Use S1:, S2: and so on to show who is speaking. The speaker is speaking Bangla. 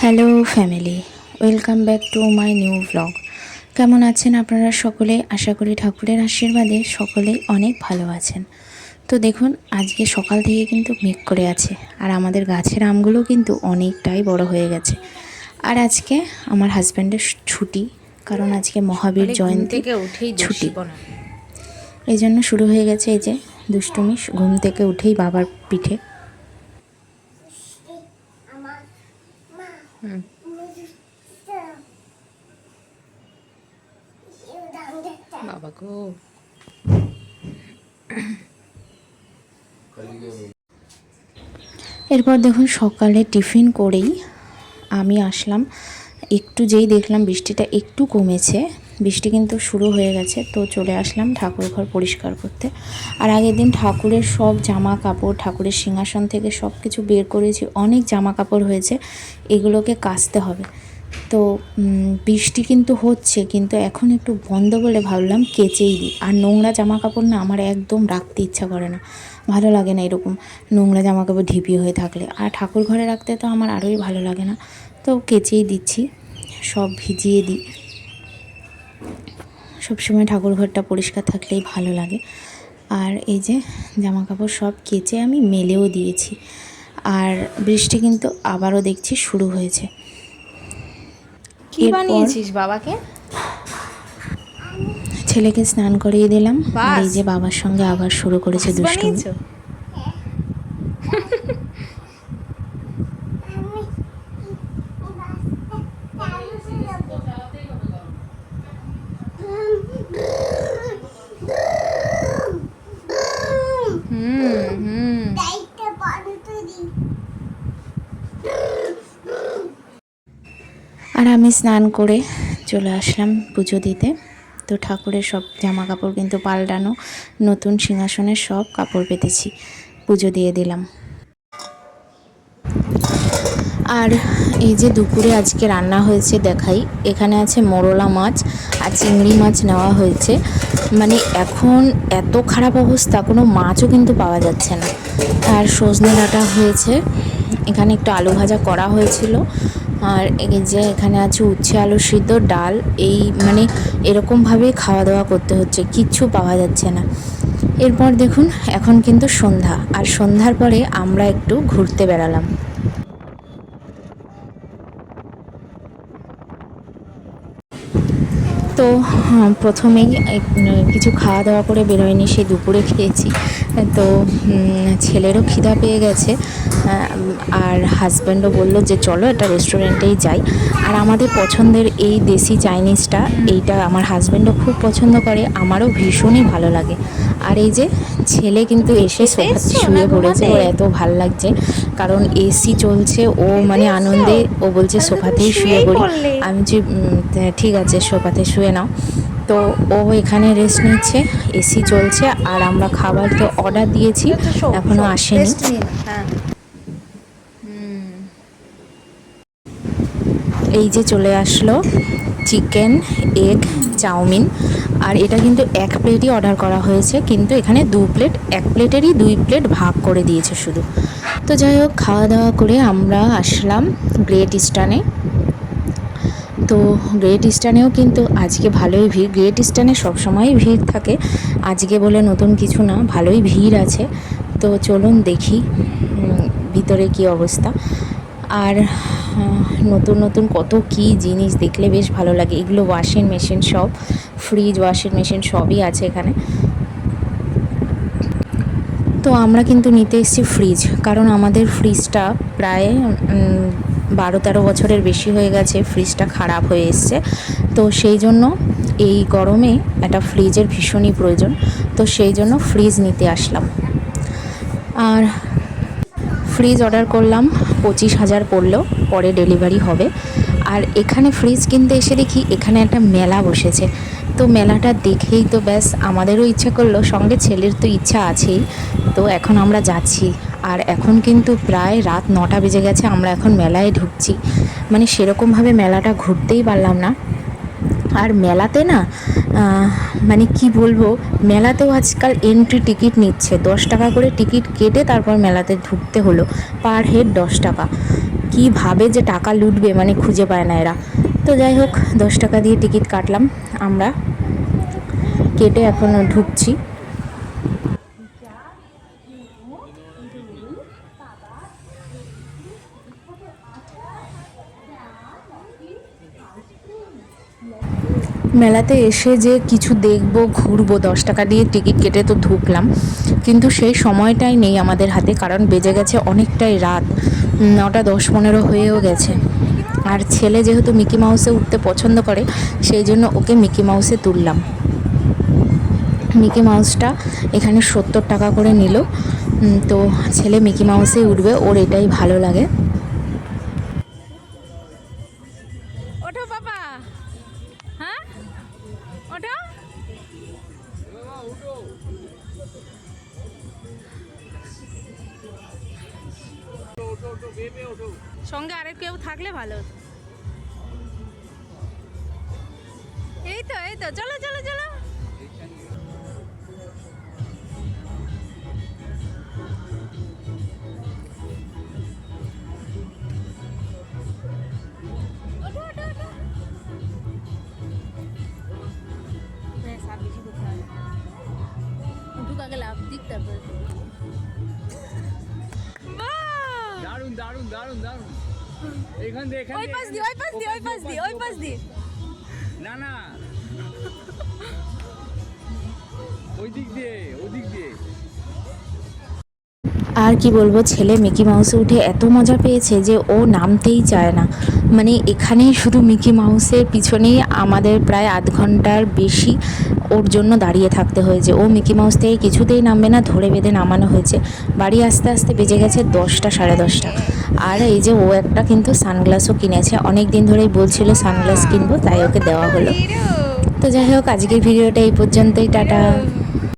S1: Hello family, welcome back to my new blog. কেমন আছেন আপনারা সকলে? আশা করি ঠাকুরের আশীর্বাদে সকলেই অনেক ভালো আছেন। তো দেখুন, আজকে সকাল থেকে কিন্তু মেঘ করে আছে, আর আমাদের গাছের আমগুলো কিন্তু অনেকটাই বড় হয়ে গেছে। আর আজকে আমার হাজব্যান্ডের ছুটি, কারণ আজকে মহাবীর জয়ন্তী, ছুটি। এই জন্য শুরু হয়ে গেছে এই যে দুষ্টুমি। ঘুম থেকে উঠেই বাবার পিঠে। বাবা গো, এরপর দেখুন সকালে টিফিন করেই আমি আসলাম। যেই দেখলাম বৃষ্টিটা একটু কমেছে, বৃষ্টি কিন্তু শুরু হয়ে গেছে, তো চলে আসলাম ঠাকুর ঘর পরিষ্কার করতে। আর আগের দিন ঠাকুরের সব জামা কাপড়, ঠাকুরের সিংহাসন থেকে সব কিছু বের করেছি, অনেক জামা কাপড় হয়েছে, এগুলোকে কাচতে হবে। তো বৃষ্টি কিন্তু হচ্ছে, কিন্তু এখন একটু বন্ধ বলে ভাবলাম কেচেই দিই। আর নোংরা জামা কাপড় না আমার একদম রাখতে ইচ্ছা করে না, ভালো লাগে না এরকম নোংরা জামা কাপড় ঢিপি হয়ে থাকলে। আর ঠাকুর ঘরে রাখতে তো আমার আরোই ভালো লাগে না, তো কেচেই দিচ্ছি, সব ভিজিয়ে দিই। সবসময় ঠাকুর ঘরটা পরিষ্কার থাকলেই ভালো লাগে। আর এই যে জামা কাপড় সব কেচে আমি মেলেও দিয়েছি। আর বৃষ্টি কিন্তু আবারও দেখছি শুরু হয়েছে।
S2: কি বানিয়েছিস বাবাকে?
S1: ছেলেকে স্নান করিয়ে দিলাম, আর এই যে বাবার সঙ্গে আবার শুরু করেছে দুষ্টুমি। আর আমি স্নান করে চলে আসলাম পুজো দিতে। তো ঠাকুরের সব জামা কাপড় কিন্তু পাল্টানো, নতুন সিংহাসনের সব কাপড় পেতেছি, পুজো দিয়ে দিলাম। আর এই যে দুপুরে আজকে রান্না হয়েছে দেখাই, এখানে আছে মোরলা মাছ আর চিংড়ি মাছ নেওয়া হয়েছে। মানে এখন এত খারাপ অবস্থা, কোনো মাছও কিন্তু পাওয়া যাচ্ছে না। আর সজনে ডাঁটা হয়েছে, এখানে একটু আলু ভাজা করা হয়েছিল। আর এই যে এখানে আছে উচ্ছে আলু সিদ্ধ, ডাল। এই মানে এরকমভাবেই খাওয়া দাওয়া করতে হচ্ছে, কিচ্ছু পাওয়া যাচ্ছে না। এরপর দেখুন এখন কিন্তু সন্ধ্যা, আর সন্ধ্যার পরে আমরা একটু ঘুরতে বেরালাম। তো প্রথমেই কিছু খাওয়া দাওয়া করে বেরোয়নি, সেই দুপুরে খেয়েছি। তো ছেলেরও খিদা পেয়ে গেছে, আর হাজব্যান্ডও বলল যে চলো একটা রেস্টুরেন্টেই যাই। আর আমাদের পছন্দের এই দেশি চাইনিজটা, এইটা আমার হাজব্যান্ডও খুব পছন্দ করে, আমারও ভীষণই ভালো লাগে। আর এই যে ছেলে কিন্তু এসে সোফাতে শুয়ে পড়েছে, ওর এত ভাল লাগছে, কারণ এসি চলছে। ও মানে আনন্দে ও বলছে সোফাতেই শুয়ে পড়ি। আমি যে ঠিক আছে সোফাতে শুয়ে নাও। তো ও এখানে রেস্ট নিচ্ছে, এসি চলছে। আর আমরা খাবার তো অর্ডার দিয়েছি, এখনো আসেনি। এই যে চলে আসলো চিকেন এগ চাউমিন। আর এটা কিন্তু এক প্লেটই অর্ডার করা হয়েছে, কিন্তু এখানে 2 প্লেট, এক প্লেটেরই 2 প্লেট ভাগ করে দিয়েছে শুধু। তো যাই হোক, খাওয়া দাওয়া করে আমরা আসলাম গ্রেট ইস্টার্নে। তো গ্রেট ইস্টার্নেও কিন্তু আজকে ভালোই ভিড়। গ্রেট ইস্টার্নে সবসময়ই ভিড় থাকে, আজকে বলে নতুন কিছু না, ভালোই ভিড় আছে। তো চলুন দেখি ভিতরে কি অবস্থা। আর নতুন নতুন কত কি জিনিস দেখলে বেশ ভালো লাগে। এগুলো ওয়াশিং মেশিন, সব ফ্রিজ, ওয়াশিং মেশিন সবই আছে এখানে। তো আমরা কিন্তু নিতে এসেছি ফ্রিজ, কারণ আমাদের ফ্রিজটা প্রায় 12-13 বছরের বেশি হয়ে গেছে, ফ্রিজটা খারাপ হয়ে এসছে। তো সেই জন্য এই গরমে একটা ফ্রিজের ভীষণই প্রয়োজন, তো সেই জন্য ফ্রিজ নিতে আসলাম। আর ফ্রিজ অর্ডার করলাম, 25,000 পড়লো, পরে ডেলিভারি হবে। আর এখানে ফ্রিজ কিনতে এসে দেখি এখানে একটা মেলা বসেছে। তো মেলাটা দেখেই তো ব্যাস আমাদেরও ইচ্ছা করলো, সঙ্গে ছেলের তো ইচ্ছা আছেই। তো এখন আমরা যাচ্ছি, আর এখন কিন্তু প্রায় রাত 9টা বেজে গেছে, আমরা এখন মেলায় ঢুকছি। মানে সেরকমভাবে মেলাটা ঘুরতেই পারলাম না। আর মেলাতে না মানে কি বলবো, মেলাতেও আজকাল এন্ট্রি টিকিট নিচ্ছে, 10 টাকা করে টিকিট কেটে তারপর মেলাতে ঢুকতে হলো, পার হেড 10 টাকা। কীভাবে যে টাকা লুটবে মানে খুঁজে পায় না এরা। তো যাই হোক 10 টাকা দিয়ে টিকিট কাটলাম আমরা, কেটে এখন ঢুকছি। মেলাতে এসে যে কিছু দেখবো ঘুরবো, 10 টাকা দিয়ে টিকিট কেটে তো ঢুকলাম, কিন্তু সেই সময়টাই নেই আমাদের হাতে, কারণ বেজে গেছে অনেকটাই রাত, 9টা 10-15 হয়েও গেছে। আর ছেলে যেহেতু মিকি মাউসে উঠতে পছন্দ করে, সেই জন্য ওকে মিকি মাউসে তুললাম। মিকি মাউসটা এখানে 70 টাকা করে নিল। তো ছেলে মিকি মাউসে উঠবে, ওর এটাই ভালো লাগে।
S2: ওঠো বাবা, হ্যাঁ ওঠো। সঙ্গে আরেক কেউ থাকলে ভালো হতো। এই তো চলো চলো চলো। ওঠো ওঠো ওঠো। সাপ বেশি করতে হবে, উঠুক আগে লাভ দিক তারপরে।
S3: দারুন দারুন দারুন দারুন। এইখান দিয়ে
S2: ওই পাশ দিয়ে ওই পাশ দিয়ে।
S3: না না, ওই দিক দিয়ে।
S1: আর কি বলবো, ছেলে মিকি মাউসে উঠে এত মজা পেয়েছে যে ও নামতেই চায় না। মানে এখানেই শুধু মিকি মাউসের পিছনেই আমাদের প্রায় আধ ঘন্টার বেশি ওর জন্য দাঁড়িয়ে থাকতে হয়েছে। ও মিকি মাউস থেকে কিছুতেই নামবে না, ধরে বেঁধে নামানো হয়েছে। বাড়ি আস্তে আস্তে বেজে গেছে 10টা 10:30। আর এই যে ও একটা কিন্তু সানগ্লাসও কিনেছে, অনেক দিন ধরেই বলছিল সানগ্লাস কিনবো, তাই ওকে দেওয়া হলো। তো যাই হোক, আজকের ভিডিওটা এই পর্যন্তই, টাটা।